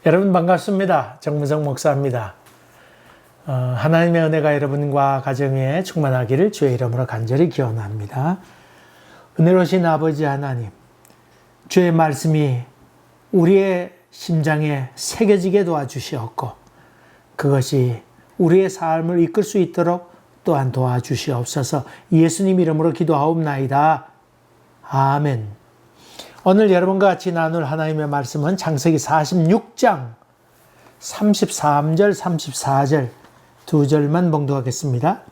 여러분 반갑습니다. 정무성 목사입니다. 하나님의 은혜가 여러분과 가정에 충만하기를 주의 이름으로 간절히 기원합니다. 은혜로우신 아버지 하나님, 주의 말씀이 우리의 심장에 새겨지게 도와주시옵고 그것이 우리의 삶을 이끌 수 있도록 또한 도와주시옵소서. 예수님 이름으로 기도하옵나이다. 아멘. 오늘 여러분과 같이 나눌 하나님의 말씀은 창세기 46장 33절, 34절 두 절만 봉독하겠습니다.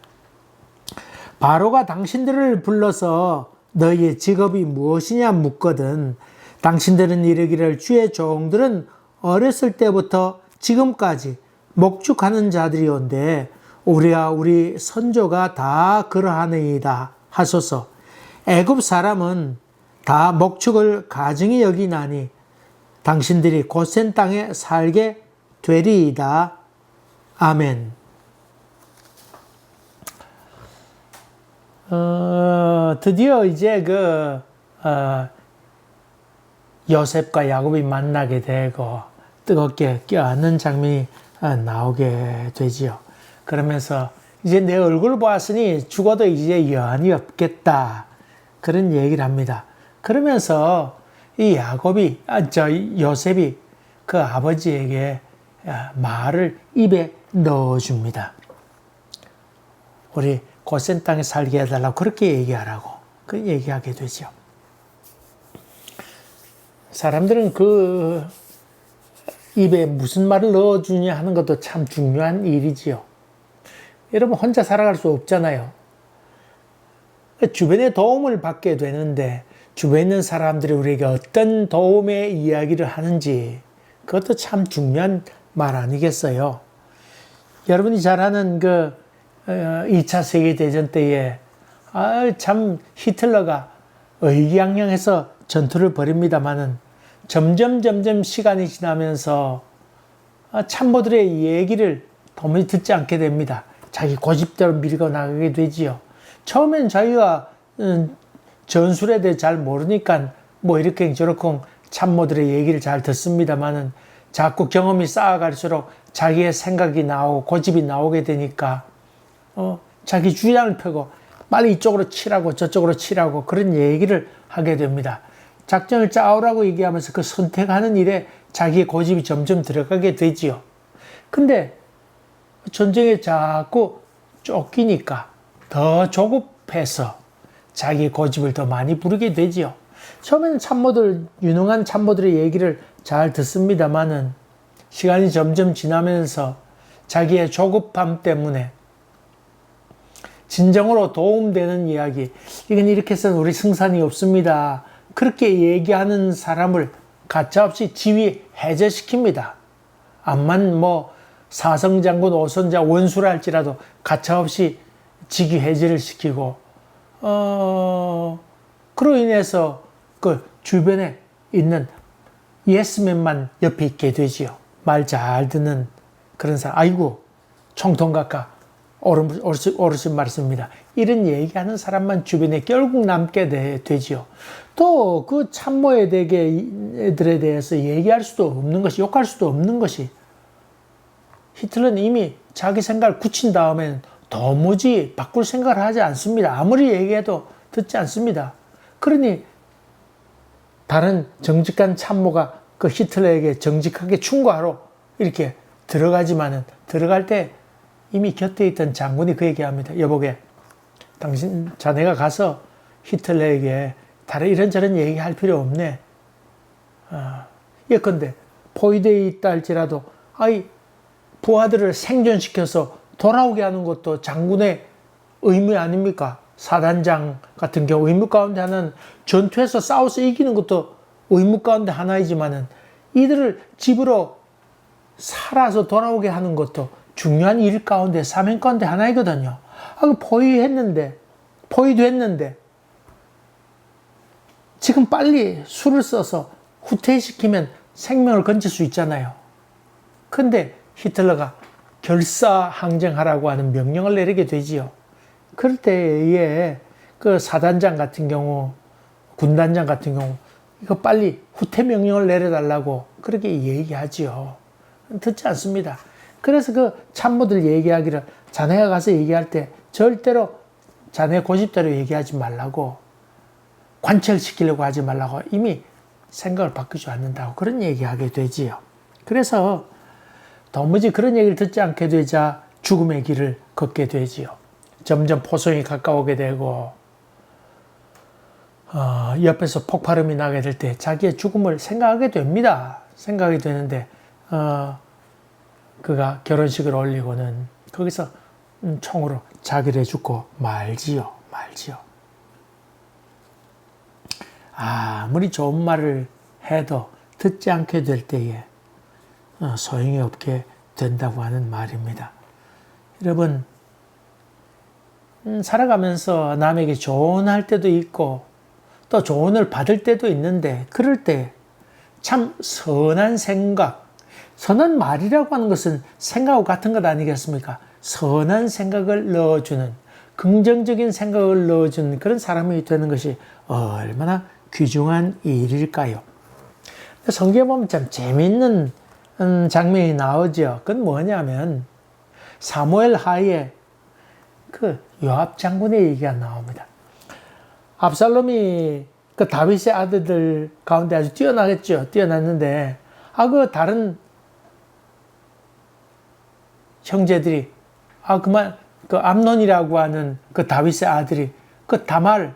바로가 당신들을 불러서 너희의 직업이 무엇이냐 묻거든 당신들은 이르기를 주의 종들은 어렸을 때부터 지금까지 목축하는 자들이온데 우리와 우리 선조가 다 그러하니이다 하소서. 애굽 사람은 다 목축을 가증히 여기나니 당신들이 고센 땅에 살게 되리이다. 아멘. 드디어 이제 요셉과 야곱이 만나게 되고 뜨겁게 껴안는 장면이 나오게 되지요. 그러면서 이제 내 얼굴을 보았으니 죽어도 이제 여한이 없겠다. 그런 얘기를 합니다. 그러면서 이 요셉이 그 아버지에게 말을 입에 넣어줍니다. 우리 고센 땅에 살게 해달라고 그렇게 얘기하라고 그 얘기하게 되죠. 사람들은 그 입에 무슨 말을 넣어주냐 하는 것도 참 중요한 일이지요. 여러분 혼자 살아갈 수 없잖아요. 주변의 도움을 받게 되는데 주변에 있는 사람들이 우리에게 어떤 도움의 이야기를 하는지 그것도 참 중요한 말 아니겠어요? 여러분이 잘 아는 2차 세계대전 때에 참 히틀러가 의기양양해서 전투를 벌입니다마는 점점 시간이 지나면서 참모들의 얘기를 도무지 듣지 않게 됩니다. 자기 고집대로 밀고 나가게 되지요. 처음엔 자기가 전술에 대해 잘 모르니까 뭐 이렇게 저렇게 참모들의 얘기를 잘 듣습니다만은 자꾸 경험이 쌓아갈수록 자기의 생각이 나오고 고집이 나오게 되니까 자기 주장을 펴고 빨리 이쪽으로 치라고 저쪽으로 치라고 그런 얘기를 하게 됩니다. 작전을 짜오라고 얘기하면서 그 선택하는 일에 자기의 고집이 점점 들어가게 되지요. 근데 전쟁에 자꾸 쫓기니까 더 조급해서 자기 고집을 더 많이 부리게 되지요. 처음에는 유능한 참모들의 얘기를 잘 듣습니다만은 시간이 점점 지나면서 자기의 조급함 때문에 진정으로 도움되는 이야기, 이건 이렇게 해서는 우리 승산이 없습니다. 그렇게 얘기하는 사람을 가차없이 지위 해제시킵니다. 암만 사성장군, 오선장, 원수라 할지라도 가차없이 직위 해제를 시키고 그로 인해서 그 주변에 있는 예스맨만 옆에 있게 되지요. 말 잘 듣는 그런 사람. 아이고 총통각하 옳으신 말씀입니다. 이런 얘기하는 사람만 주변에 결국 남게 되지요. 또 그 참모들에 대해서 얘기할 수도 없는 것이, 욕할 수도 없는 것이, 히틀러는 이미 자기 생각을 굳힌 다음엔 도무지 바꿀 생각을 하지 않습니다. 아무리 얘기해도 듣지 않습니다. 그러니 다른 정직한 참모가 그 히틀러에게 정직하게 충고하러 이렇게 들어가지만은 들어갈 때 이미 곁에 있던 장군이 그 얘기합니다. 여보게, 자네가 가서 히틀러에게 다른 이런저런 얘기할 필요 없네. 예컨대 포위되어 있다 할지라도 부하들을 생존시켜서 돌아오게 하는 것도 장군의 의무 아닙니까? 사단장 같은 경우 의무 가운데 하나는 전투에서 싸워서 이기는 것도 의무 가운데 하나이지만은 이들을 집으로 살아서 돌아오게 하는 것도 중요한 일 가운데 사명 가운데 하나이거든요. 포위도 했는데 지금 빨리 수를 써서 후퇴시키면 생명을 건질 수 있잖아요. 근데 히틀러가 결사항쟁하라고 하는 명령을 내리게 되지요. 그럴 때에 그 사단장 같은 경우, 군단장 같은 경우 이거 빨리 후퇴 명령을 내려달라고 그렇게 얘기하지요. 듣지 않습니다. 그래서 그 참모들 얘기하기를 자네가 가서 얘기할 때 절대로 자네 고집대로 얘기하지 말라고, 관철시키려고 하지 말라고, 이미 생각을 바꾸지 않는다고 그런 얘기하게 되지요. 그래서 도무지 그런 얘기를 듣지 않게 되자 죽음의 길을 걷게 되지요. 점점 포성이 가까우게 되고 옆에서 폭발음이 나게 될 때 자기의 죽음을 생각하게 됩니다. 생각이 되는데 그가 결혼식을 올리고는 거기서 총으로 자기를 죽고 말지요. 아무리 좋은 말을 해도 듣지 않게 될 때에 소용이 없게 된다고 하는 말입니다. 여러분, 살아가면서 남에게 조언할 때도 있고 또 조언을 받을 때도 있는데, 그럴 때 참 선한 생각, 선한 말이라고 하는 것은 생각과 같은 것 아니겠습니까? 선한 생각을 넣어주는, 긍정적인 생각을 넣어주는 그런 사람이 되는 것이 얼마나 귀중한 일일까요? 성경에 보면 참 재미있는 장면이 나오죠. 그건 뭐냐면 사무엘 하에 그 요압 장군의 얘기가 나옵니다. 압살롬이 그 다윗의 아들들 가운데 아주 뛰어나겠죠. 뛰어났는데 그 다른 형제들이 그 암논이라고 하는 그 다윗의 아들이 그 다말을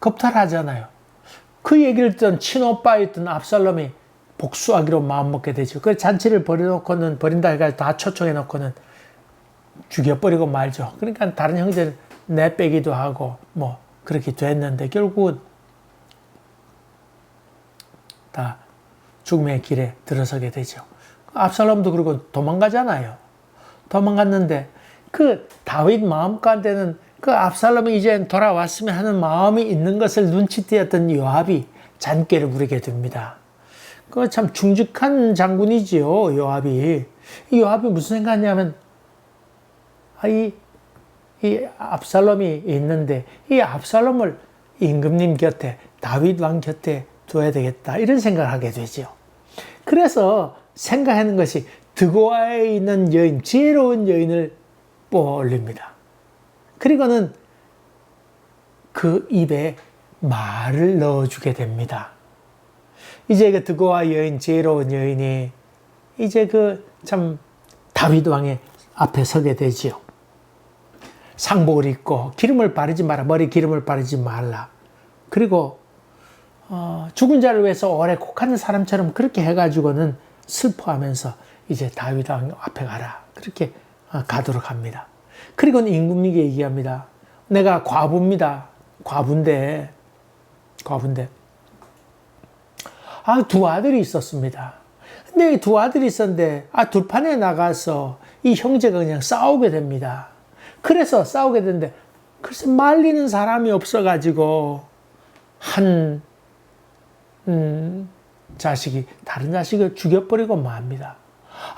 겁탈하잖아요. 그 얘기를 듣던 친오빠였던 압살롬이 복수하기로 마음먹게 되죠. 그 잔치를 버린다 해가지고 다 초청해놓고는 죽여버리고 말죠. 그러니까 다른 형제를 내빼기도 하고 뭐 그렇게 됐는데 결국은 다 죽음의 길에 들어서게 되죠. 압살롬도 그러고 도망가잖아요. 도망갔는데 그 다윗 마음가운데는 그 압살롬이 이제 돌아왔으면 하는 마음이 있는 것을 눈치띄었던 요압이 잔꾀를 부리게 됩니다. 그 참 충직한 장군이지요, 요압이. 이 요압이 무슨 생각이냐면 이 압살롬이 있는데 이 압살롬을 임금님 곁에, 다윗 왕 곁에 둬야 되겠다, 이런 생각을 하게 되죠. 그래서 생각하는 것이 드고아에 있는 여인, 지혜로운 여인을 뽑아 올립니다. 그리고는 그 입에 말을 넣어주게 됩니다. 이제 그 드고아 여인, 지혜로운 여인이 이제 그 참 다윗 왕의 앞에 서게 되지요. 상복을 입고 기름을 바르지 마라, 머리 기름을 바르지 말라. 그리고 죽은 자를 위해서 오래 곡하는 사람처럼 그렇게 해가지고는 슬퍼하면서 이제 다윗 왕 앞에 가라, 그렇게 가도록 합니다. 그리고는 임금님에게 얘기합니다. 내가 과부입니다. 과부인데 두 아들이 있었습니다. 근데 두 아들이 있었는데 둘판에 나가서 이 형제가 그냥 싸우게 됩니다. 그래서 싸우게 되는데 글쎄 말리는 사람이 없어가지고 한 자식이 다른 자식을 죽여버리고 맙니다.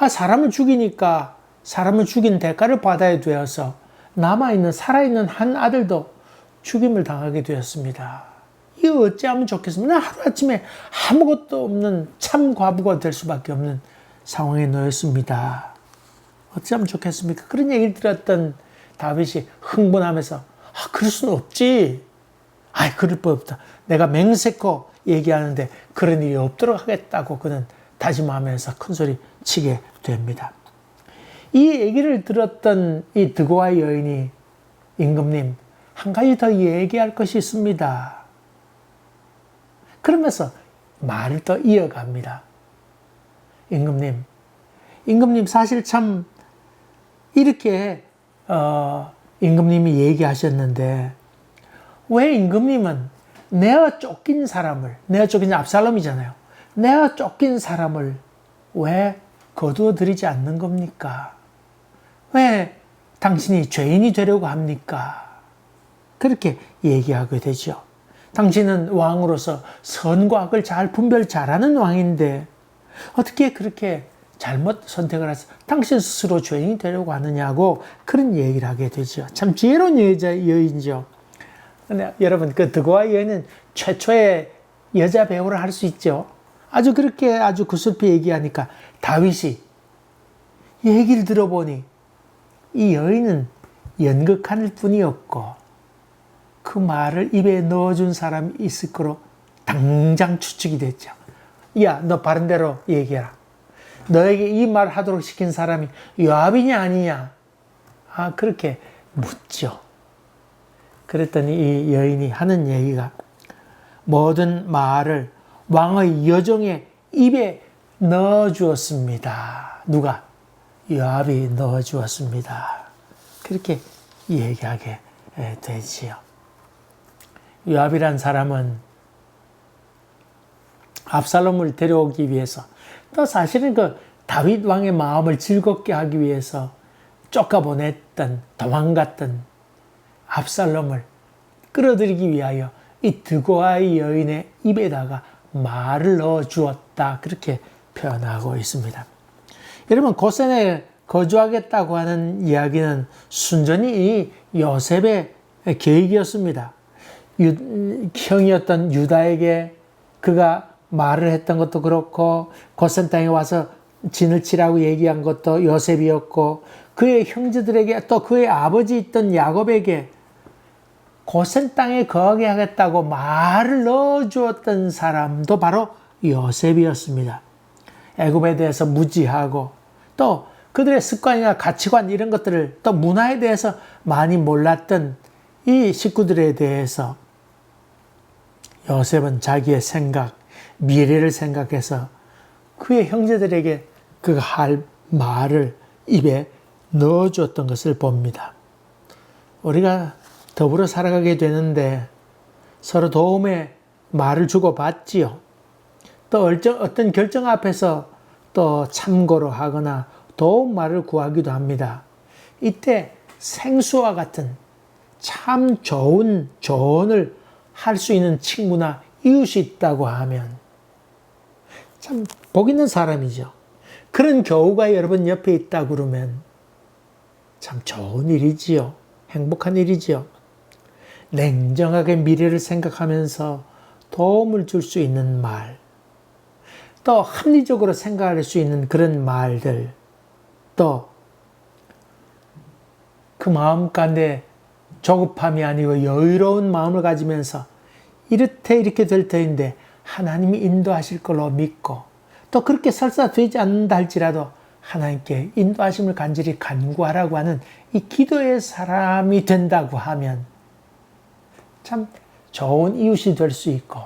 사람을 죽이니까 사람을 죽인 대가를 받아야 되어서 남아있는 살아있는 한 아들도 죽임을 당하게 되었습니다. 이거 어찌하면 좋겠습니까? 하루아침에 아무것도 없는 참 과부가 될 수밖에 없는 상황에 놓였습니다. 어찌하면 좋겠습니까? 그런 얘기를 들었던 다윗이 흥분하면서 그럴 수는 없지. 그럴 법 없다. 내가 맹세코 얘기하는데 그런 일이 없도록 하겠다고 그는 다짐하면서 큰소리 치게 됩니다. 이 얘기를 들었던 이 드고아 여인이 임금님, 한 가지 더 얘기할 것이 있습니다. 그러면서 말을 더 이어갑니다. 임금님 사실 참 이렇게 임금님이 얘기하셨는데 왜 임금님은 내가 쫓긴 압살롬이잖아요. 내가 쫓긴 사람을 왜 거두어 드리지 않는 겁니까? 왜 당신이 죄인이 되려고 합니까? 그렇게 얘기하게 되죠. 당신은 왕으로서 선과 악을 잘 분별 잘하는 왕인데 어떻게 그렇게 잘못 선택을 해서 당신 스스로 죄인이 되려고 하느냐고 그런 얘기를 하게 되죠. 참 지혜로운 여인이죠. 근데 여러분, 그 드고와 여인은 최초의 여자 배우를 할 수 있죠. 아주 그렇게 아주 구슬피 얘기하니까 다윗이 얘기를 들어보니 이 여인은 연극할 뿐이었고 그 말을 입에 넣어준 사람이 있을 거로 당장 추측이 됐죠. 야, 너 바른 대로 얘기해라. 너에게 이 말 하도록 시킨 사람이 요압이냐 아니냐? 아, 그렇게 묻죠. 그랬더니 이 여인이 하는 얘기가 모든 말을 왕의 여종의 입에 넣어주었습니다. 누가? 요압이 넣어주었습니다. 그렇게 얘기하게 되지요. 요압이란 사람은 압살롬을 데려오기 위해서 또 사실은 그 다윗 왕의 마음을 즐겁게 하기 위해서 쫓아보냈던 도망갔던 압살롬을 끌어들이기 위하여 이 드고아의 여인의 입에다가 말을 넣어주었다. 그렇게 표현하고 있습니다. 여러분, 고센에 거주하겠다고 하는 이야기는 순전히 이 요셉의 계획이었습니다. 형이었던 유다에게 그가 말을 했던 것도 그렇고 고센 땅에 와서 진을 치라고 얘기한 것도 요셉이었고 그의 형제들에게 또 그의 아버지 있던 야곱에게 고센 땅에 거하게 하겠다고 말을 넣어주었던 사람도 바로 요셉이었습니다. 애굽에 대해서 무지하고 또 그들의 습관이나 가치관 이런 것들을 또 문화에 대해서 많이 몰랐던 이 식구들에 대해서 요셉은 자기의 생각, 미래를 생각해서 그의 형제들에게 그가 할 말을 입에 넣어주었던 것을 봅니다. 우리가 더불어 살아가게 되는데 서로 도움의 말을 주고받지요. 또 어떤 결정 앞에서 또 참고로 하거나 도움 말을 구하기도 합니다. 이때 생수와 같은 참 좋은 조언을 할 수 있는 친구나 이웃이 있다고 하면 참 복 있는 사람이죠. 그런 교우가 여러분 옆에 있다고 그러면 참 좋은 일이지요. 행복한 일이지요. 냉정하게 미래를 생각하면서 도움을 줄 수 있는 말, 또 합리적으로 생각할 수 있는 그런 말들, 또 그 마음 가운데 조급함이 아니고 여유로운 마음을 가지면서 이렇게 될 터인데 하나님이 인도하실 걸로 믿고 또 그렇게 설사 되지 않는다 할지라도 하나님께 인도하심을 간절히 간구하라고 하는 이 기도의 사람이 된다고 하면 참 좋은 이웃이 될 수 있고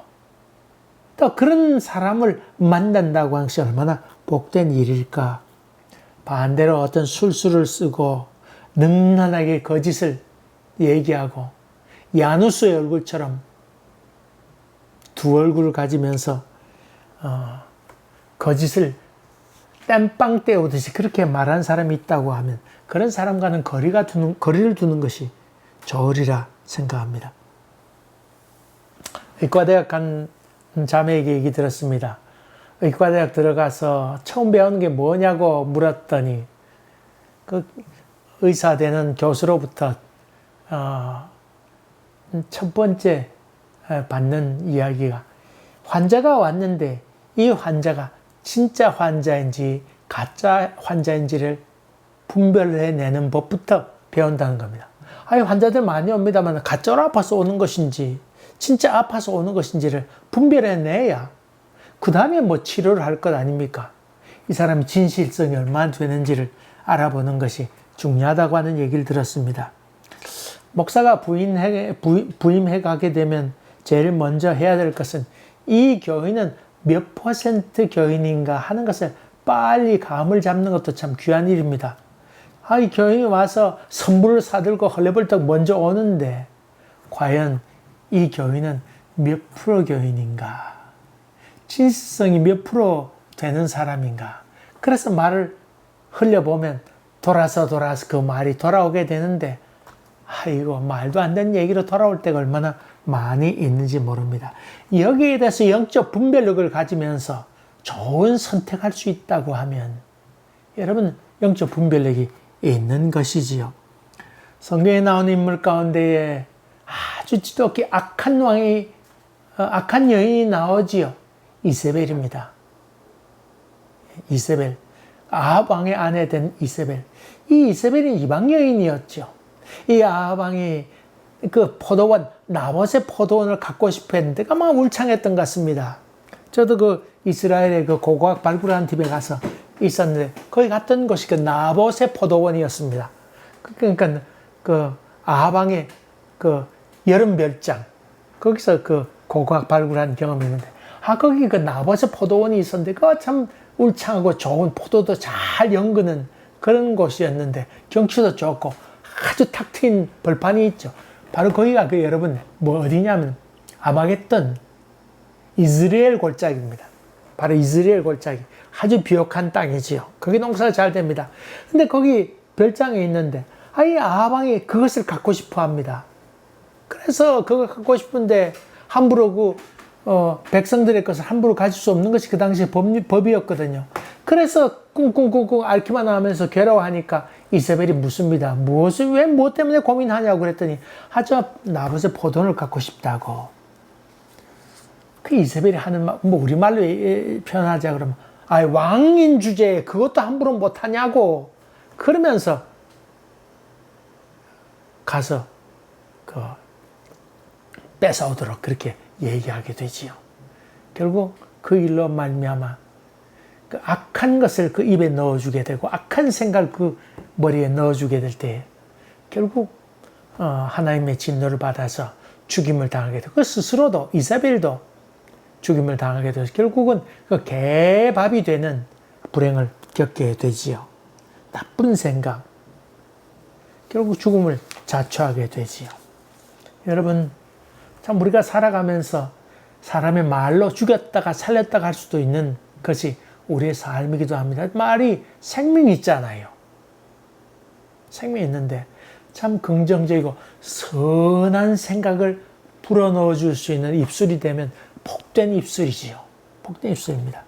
또 그런 사람을 만난다고 하는 것이 얼마나 복된 일일까. 반대로 어떤 술수를 쓰고 능란하게 거짓을 얘기하고 야누스의 얼굴처럼 두 얼굴을 가지면서 거짓을 땜빵 때우듯이 그렇게 말하는 사람이 있다고 하면 그런 사람과는 거리를 두는 것이 좋으리라 생각합니다. 의과대학 간 자매에게 얘기 들었습니다. 의과대학 들어가서 처음 배우는 게 뭐냐고 물었더니 그 의사 되는 교수로부터 첫 번째 받는 이야기가 환자가 왔는데 이 환자가 진짜 환자인지 가짜 환자인지를 분별해내는 법부터 배운다는 겁니다. 아니, 환자들 많이 옵니다만 가짜로 아파서 오는 것인지 진짜 아파서 오는 것인지를 분별해내야 그 다음에 뭐 치료를 할 것 아닙니까? 이 사람이 진실성이 얼마나 되는지를 알아보는 것이 중요하다고 하는 얘기를 들었습니다. 목사가 부임해 가게 되면 제일 먼저 해야 될 것은 이 교인은 몇 퍼센트 교인인가 하는 것을 빨리 감을 잡는 것도 참 귀한 일입니다. 이 교인이 와서 선물을 사들고 헐레벌떡 먼저 오는데 과연 이 교인은 몇 프로 교인인가? 진실성이 몇 프로 되는 사람인가? 그래서 말을 흘려보면 돌아서 그 말이 돌아오게 되는데 이거 말도 안 되는 얘기로 돌아올 때가 얼마나 많이 있는지 모릅니다. 여기에 대해서 영적 분별력을 가지면서 좋은 선택할 수 있다고 하면 여러분 영적 분별력이 있는 것이지요. 성경에 나온 인물 가운데에 아주 지독히 악한 악한 여인이 나오지요. 이세벨입니다. 이세벨. 아합 왕의 아내 된 이세벨. 이 이세벨이 이방 여인이었죠. 이 아합 왕이 그 포도원, 나봇의 포도원을 갖고 싶어 했는데 아마 울창했던 것 같습니다. 저도 그 이스라엘의 그 고고학 발굴하는 집에 가서 있었는데 거기 갔던 곳이 그 나봇의 포도원이었습니다. 그러니까 그 아합 왕의 그 여름 별장, 거기서 그 고고학 발굴한 경험이 있는데, 거기 그 나봇의 포도원이 있었는데, 그거 참 울창하고 좋은 포도도 잘 연그는 그런 곳이었는데, 경치도 좋고, 아주 탁 트인 벌판이 있죠. 바로 거기가 그 여러분, 뭐 어디냐면, 아마겟돈, 이스라엘 골짜기입니다. 바로 이스라엘 골짜기. 아주 비옥한 땅이지요. 거기 농사가 잘 됩니다. 근데 거기 별장에 있는데, 이 아합 왕이 그것을 갖고 싶어 합니다. 그래서 그거 갖고 싶은데 함부로 백성들의 것을 함부로 가질 수 없는 것이 그 당시에 법이었거든요. 그래서 꿍꿍꿍꿍 앓기만 하면서 괴로워하니까 이세벨이 묻습니다. 왜 뭐 때문에 고민하냐고 그랬더니 저 나봇의 포도원을 갖고 싶다고. 그 이세벨이 하는 말, 뭐 우리말로 표현하자 그러면 왕인 주제에 그것도 함부로 못하냐고 그러면서 가서 뺏어오도록 그렇게 얘기하게 되지요. 결국 그 일로 말미암아 그 악한 것을 그 입에 넣어주게 되고 악한 생각을 그 머리에 넣어주게 될 때 결국 하나님의 진노를 받아서 죽임을 당하게 되고 그 스스로도 이사벨도 죽임을 당하게 되서 결국은 그 개밥이 되는 불행을 겪게 되지요. 나쁜 생각, 결국 죽음을 자초하게 되지요. 여러분, 참 우리가 살아가면서 사람의 말로 죽였다가 살렸다가 할 수도 있는 것이 우리의 삶이기도 합니다. 말이 생명이 있잖아요. 생명이 있는데 참 긍정적이고 선한 생각을 불어넣어 줄 수 있는 입술이 되면 복된 입술이지요. 복된 입술입니다.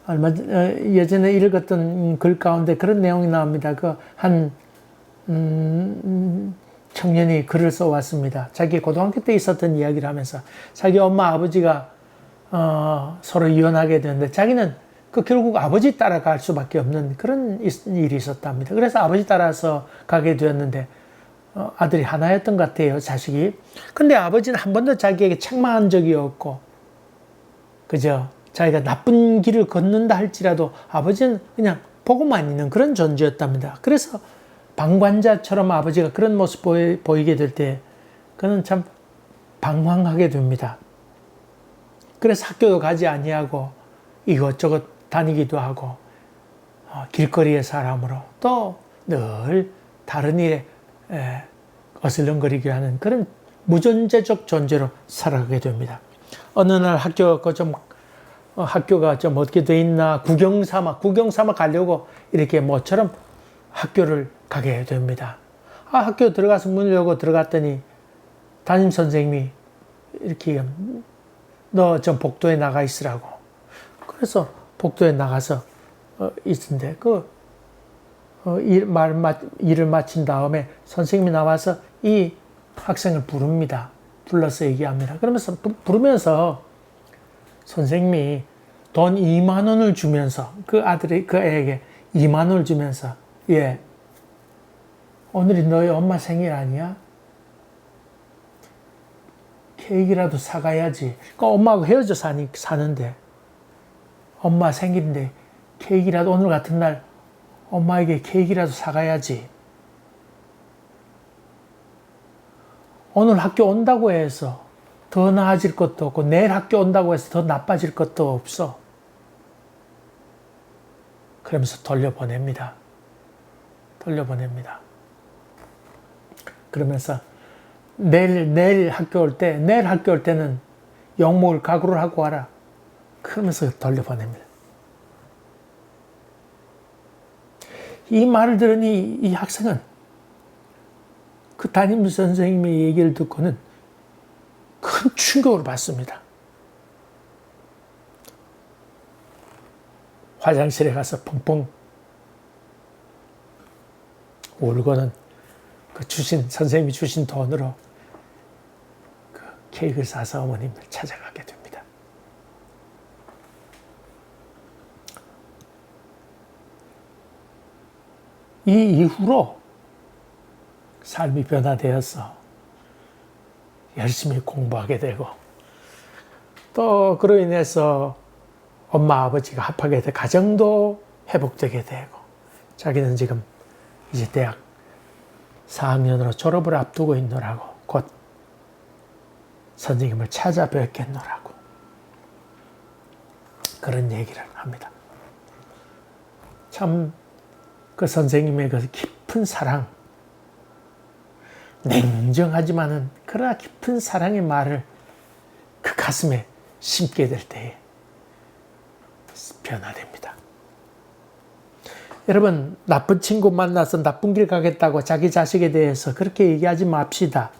예전에 읽었던 글 가운데 그런 내용이 나옵니다. 청년이 글을 써왔습니다. 자기 고등학교 때 있었던 이야기를 하면서 자기 엄마 아버지가 서로 이혼하게 되는데 자기는 결국 아버지 따라갈 수밖에 없는 그런 일이 있었답니다. 그래서 아버지 따라서 가게 되었는데 아들이 하나였던 것 같아요, 자식이. 근데 아버지는 한 번도 자기에게 책망한 적이 없고 그저 자기가 나쁜 길을 걷는다 할지라도 아버지는 그냥 보고만 있는 그런 존재였답니다. 그래서 방관자처럼 아버지가 그런 모습 보이게 될 때 그는 참 방황하게 됩니다. 그래서 학교도 가지 아니하고 이것저것 다니기도 하고 길거리의 사람으로 또 늘 다른 일에 어슬렁거리게 하는 그런 무존재적 존재로 살아가게 됩니다. 어느 날 학교가 좀 어떻게 돼 있나 구경 삼아 가려고 이렇게 모처럼 학교를 가게 됩니다. 학교 들어가서 문을 열고 들어갔더니 담임 선생님이 이렇게 너 좀 복도에 나가 있으라고. 그래서 복도에 나가서 있는데 일을 마친 다음에 선생님이 나와서 이 학생을 부릅니다. 불러서 얘기합니다. 그러면서 부르면서 선생님이 돈 2만 원을 주면서 그 애에게 2만 원을 주면서 오늘이 너희 엄마 생일 아니야? 케이크라도 사가야지. 엄마하고 헤어져 사는데 엄마 생일인데 케이크라도 오늘 같은 날 엄마에게 케이크라도 사가야지. 오늘 학교 온다고 해서 더 나아질 것도 없고 내일 학교 온다고 해서 더 나빠질 것도 없어. 그러면서 돌려보냅니다. 그러면서 내일 학교 올 때는 욕먹을 각오를 하고 와라. 그러면서 돌려보냅니다. 이 말을 들으니 이 학생은 그 담임 선생님의 얘기를 듣고는 큰 충격을 받습니다. 화장실에 가서 펑펑 울고는 선생님이 주신 돈으로 그 케이크를 사서 어머님을 찾아가게 됩니다. 이 이후로 삶이 변화되어서 열심히 공부하게 되고, 또 그로 인해서 엄마 아버지가 합하게 되고 가정도 회복되게 되고, 자기는 지금 이제 대학 4학년으로 졸업을 앞두고 있노라고, 곧 선생님을 찾아뵙겠노라고 그런 얘기를 합니다. 참 그 선생님의 그 깊은 사랑, 냉정하지만은 그러나 깊은 사랑의 말을 그 가슴에 심게 될 때에 변화됩니다. 여러분, 나쁜 친구 만나서 나쁜 길 가겠다고 자기 자식에 대해서 그렇게 얘기하지 맙시다.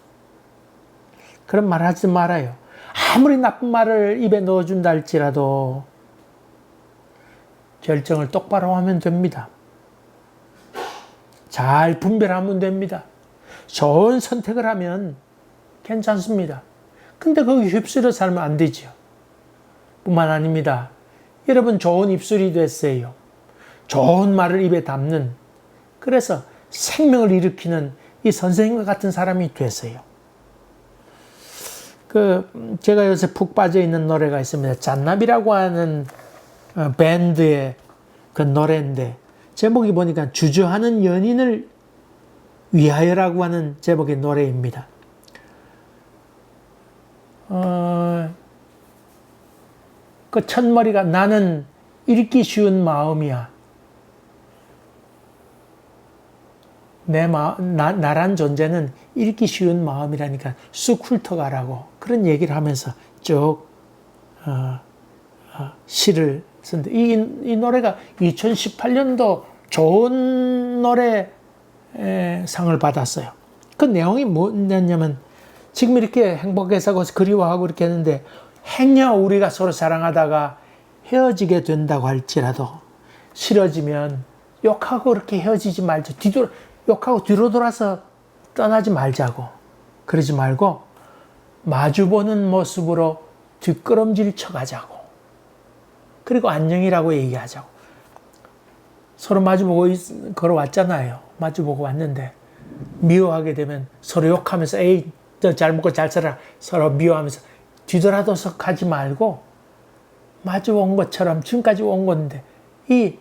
그런 말 하지 말아요. 아무리 나쁜 말을 입에 넣어준다 할지라도 결정을 똑바로 하면 됩니다. 잘 분별하면 됩니다. 좋은 선택을 하면 괜찮습니다. 근데 거기 휩쓸려 살면 안 되죠. 뿐만 아닙니다. 여러분, 좋은 입술이 됐어요. 좋은 말을 입에 담는, 그래서 생명을 일으키는 이 선생님과 같은 사람이 됐어요. 제가 요새 푹 빠져 있는 노래가 있습니다. 잔나비라고 하는 밴드의 그 노래인데, 제목이 보니까 주저하는 연인을 위하여라고 하는 제목의 노래입니다. 그 첫머리가 나는 읽기 쉬운 마음이야. 나란 존재는 읽기 쉬운 마음이라니까 쑥 훑어가라고 그런 얘기를 하면서 쭉 시를 쓴데, 이 노래가 2018년도 좋은 노래 상을 받았어요. 그 내용이 뭐냐면, 지금 이렇게 행복해서 그리워하고 이렇게 했는데, 행여 우리가 서로 사랑하다가 헤어지게 된다고 할지라도 싫어지면 욕하고 그렇게 헤어지지 말자. 욕하고 뒤로 돌아서 떠나지 말자고. 그러지 말고 마주보는 모습으로 뒷걸음질 쳐가자고. 그리고 안녕이라고 얘기하자고. 서로 마주보고 걸어왔잖아요. 마주보고 왔는데 미워하게 되면 서로 욕하면서 에이 너 잘 먹고 잘 살아 서로 미워하면서 뒤돌아서서 가지 말고 마주 온 것처럼 지금까지 온 건데, 이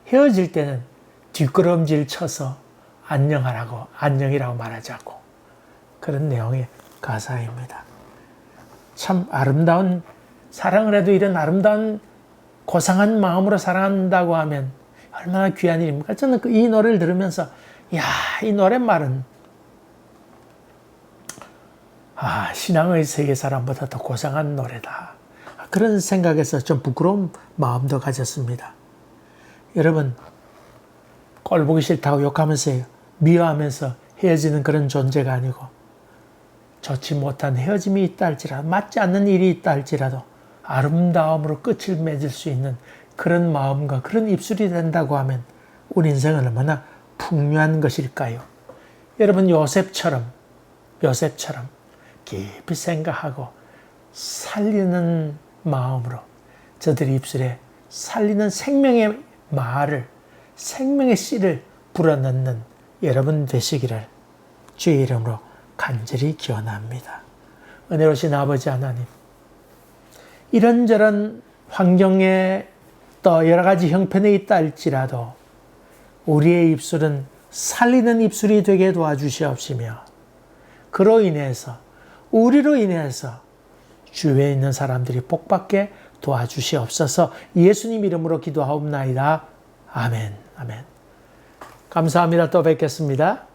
헤어질 때는 뒷걸음질 쳐서 안녕이라고 말하자고. 그런 내용의 가사입니다. 참 아름다운, 사랑을 해도 이런 아름다운 고상한 마음으로 사랑한다고 하면 얼마나 귀한 일입니까? 저는 이 노래를 들으면서 이 노랫말은 신앙의 세계 사람보다 더 고상한 노래다. 그런 생각에서 좀 부끄러운 마음도 가졌습니다. 여러분, 꼴 보기 싫다고 욕하면서 미워하면서 헤어지는 그런 존재가 아니고, 좋지 못한 헤어짐이 있다 할지라도, 맞지 않는 일이 있다 할지라도 아름다움으로 끝을 맺을 수 있는 그런 마음과 그런 입술이 된다고 하면 우리 인생은 얼마나 풍요한 것일까요? 여러분, 요셉처럼 깊이 생각하고 살리는 마음으로 저들의 입술에 살리는 생명의 말을, 생명의 씨를 불어넣는 여러분 되시기를 주의 이름으로 간절히 기원합니다. 은혜로우신 아버지 하나님, 이런저런 환경에 또 여러 가지 형편에 있다 할지라도 우리의 입술은 살리는 입술이 되게 도와주시옵시며, 그로 인해서, 우리로 인해서 주위에 있는 사람들이 복받게 도와주시옵소서. 예수님 이름으로 기도하옵나이다. 아멘. 감사합니다. 또 뵙겠습니다.